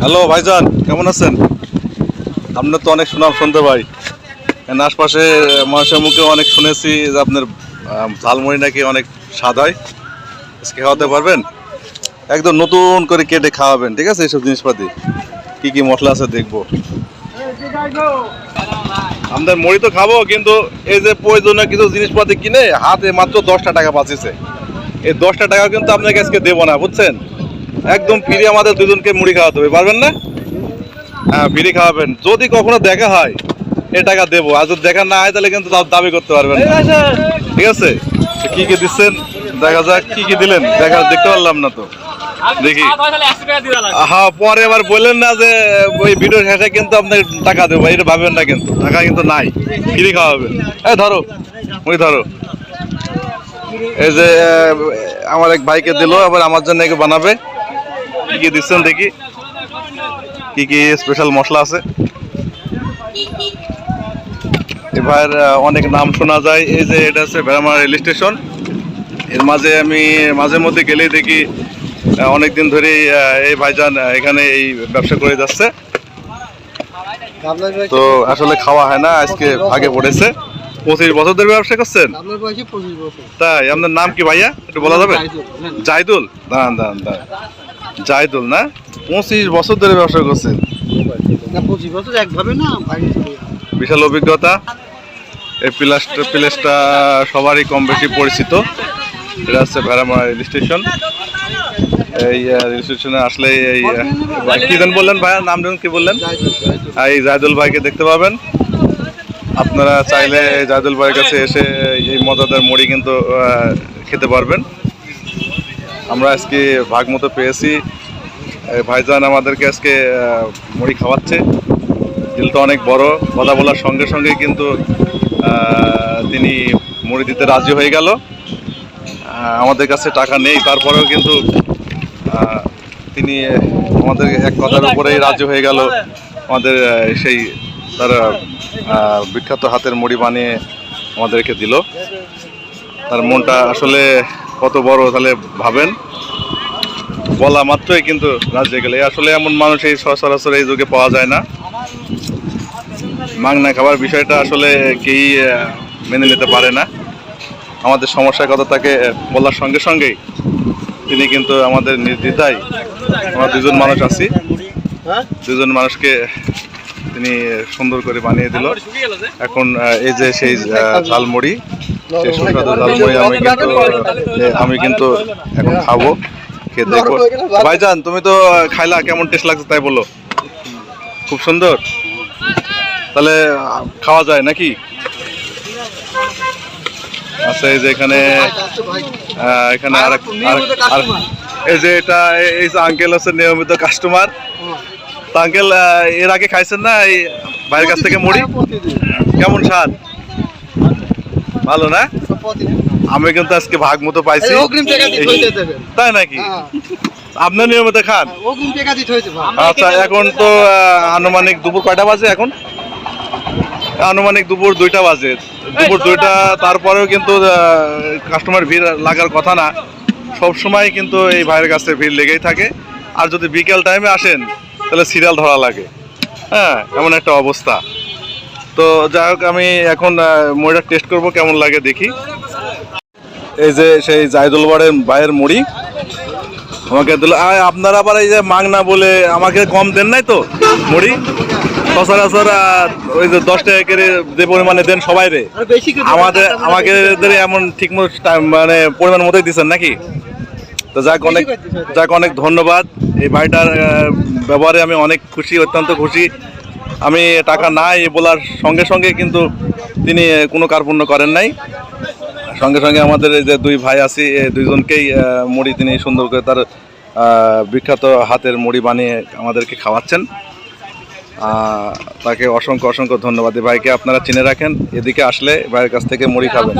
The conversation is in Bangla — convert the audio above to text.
হ্যালো ভাইজান, কেমন আছেন? আপনার তো অনেক সুনাম শুনতে ভাই, আশপাশে মানুষের মুখে অনেক শুনেছি যে আপনার ঝালমুড়ি নাকি অনেক স্বাদ হয়। আজকে খাওয়াতে পারবেন? একদম নতুন করে কেটে খাওয়াবেন, ঠিক আছে? এইসব জিনিসপাতি কি কি মশলা আছে দেখবো। আমাদের মুড়ি তো খাবো, কিন্তু এই যে প্রয়োজনীয় কিছু জিনিসপাতি কিনে হাতে মাত্র 10টা টাকা বাঁচিয়েছে। এই 10টা টাকা কিন্তু আপনাকে আজকে দেবো না, বুঝছেন? একদম ফ্রি আমাদের দুজনকে মুড়ি খাওয়াতে হবে, পারবেন না? হ্যাঁ, ফ্রি খাওয়াবেন। যদি কখনো দেখা হয় এই টাকা দেবো, আর যদি দেখা না হয় তাহলে কিন্তু দাবি করতে পারবেন না, ঠিক আছে? কি কি দিচ্ছেন দেখা যাক। কি কি দিলেন দেখতে পারলাম না তো, দেখি। হ্যাঁ, পরে আবার বললেন না যে ওই ভিডিও শেষে কিন্তু আপনাকে টাকা দেবো, এটা ভাবেন না, কিন্তু টাকা কিন্তু নাই, ফ্রি খাওয়াবেন। এই ধরো মুড়ি ধরো। এই যে আমার এক ভাইকে দিল, আবার আমার জন্য একে বানাবে। কি কি দিচ্ছেন দেখি, কি কি স্পেশাল মশলা আছে। এই ভাইয়ের অনেক নাম শোনা যায়। এই যে এটা হচ্ছে ভেড়ামারা রেল স্টেশন, এর মাঝে আমি মাঝে মধ্যে গেলেই দেখি অনেকদিন ধরেই এই ভাইজান এখানে এই ব্যবসা করে যাচ্ছে। তো আসলে খাওয়া হয় না, আজকে ভাগে পড়েছে। 25 বছর ধরে ব্যবসা করছেন? তাই? আপনার নাম কি ভাইয়া, একটু বলা যাবে? জাইদুল। দাঁড়ান দাঁড়ান দাঁড়ান, জাইদুল না? 25 বছর ধরে ব্যবসা করছেন? বিশাল অভিজ্ঞতা। এই প্লেসটা সবারই কম বেশি পরিচিত। এটা হচ্ছে ভেড়ামারা রেল স্টেশন। এই রেল স্টেশনে আসলে এই কি দেন বললেন ভাইয়া, নাম কি বললেন? এই জাইদুল ভাইকে দেখতে পাবেন। আপনারা চাইলে জাইদুল ভাইয়ের কাছে এসে এই মজাদার মুড়ি কিন্তু খেতে পারবেন। আমরা আজকে ভাগ মতো পেয়েছি। ভাইজান আমাদেরকে আজকে মুড়ি খাওয়াচ্ছে। দিলটা অনেক বড়, কথা বলার সঙ্গে সঙ্গে কিন্তু তিনি মুড়ি দিতে রাজি হয়ে গেল। আমাদের কাছে টাকা নেই, তারপরেও কিন্তু তিনি আমাদের এক কথার উপরেই রাজি হয়ে গেল। আমাদের সেই তার বিখ্যাত হাতের মুড়ি বানিয়ে আমাদেরকে দিল। তার মনটা আসলে কত বড় তাহলে ভাবেন। বলা মাত্রই কিন্তু রাজি হয়ে গেলে। আসলে এমন মানুষ এই সচরাচর এই যুগে পাওয়া যায় না। মাংনা খাবার বিষয়টা আসলে কেই মেনে নিতে পারে না। আমাদের সমস্যার কথা তাকে বলার সঙ্গে সঙ্গেই তিনি কিন্তু আমাদের নির্দ্বিধায়, আমরা দুজন মানুষ আছি, দুজন মানুষকে তিনি সুন্দর করে বানিয়ে দিল। এখন এই যে সেই ঝালমুড়ি, সেই সুস্বাদু ঝালমুড়ি আমি কিন্তু এখন খাবো, খেয়ে দেখবো। ভাইজান, তুমি তো খাইলা, কেমন টেস্ট লাগছে তাই বলো? খুব সুন্দর। তাহলে খাওয়া যায় নাকি? আচ্ছা, এই যে এখানে আর এই যে এটা এই যে আঙ্কেল হচ্ছে নিয়মিত কাস্টমার। তো আঙ্কেল, এর আগে খাইছেন না এই ভাইয়ের কাছ থেকে মুড়ি? কেমন স্বাদ? ভালো না? আমি কিন্তু আজকে ভাগ মতো পাইছি। তাই নাকি? আপনার নিয়মিত খান? আচ্ছা, এখন তো আনুমানিক দুপুর কয়টা বাজে? এখন আনুমানিক দুপুর 2টা বাজে। দুপুর 2টা, তারপরেও কিন্তু কাস্টমার ভিড় লাগার কথা না। সব সময় কিন্তু এই ভাইয়ের কাছে ভিড় লেগেই থাকে। আর যদি বিকেল টাইমে আসেন তাহলে সিরিয়াল ধরা লাগে। হ্যাঁ, এমন একটা অবস্থা। তো যাই হোক, আমি এখন মুড়িটা টেস্ট করব, কেমন লাগে দেখি। এই যে সেই জাইদুল ভাইয়ের মুড়ি আমাকে দিল। আপনারা আবার এই যে মাংনা বলে আমাকে কম দেন নাই তো মুড়ি? সচরাচর ওই যে 10 টাকা করে যে পরিমাণে দেন সবাই রে, আমাকে এমন ঠিক মতো মানে পরিমাণ মতোই দিচ্ছেন নাকি? তো যাক অনেক ধন্যবাদ। এই ভাইটার ব্যবহারে আমি অনেক খুশি, অত্যন্ত খুশি। আমি টাকা নাই বলার সঙ্গে সঙ্গে কিন্তু তিনি কোনো কার্পণ্য করেন নাই। সঙ্গে সঙ্গে আমাদের এই যে 2 ভাই আছি, এই 2জনকেই মুড়ি তিনি সুন্দর করে তার বিখ্যাত হাতের মুড়ি বানিয়ে আমাদেরকে খাওয়াচ্ছেন। তাকে অসংখ্য অসংখ্য ধন্যবাদ। এই ভাইকে আপনারা চিনে রাখেন, এদিকে আসলে ভাইয়ের কাছ থেকে মুড়ি খাবেন।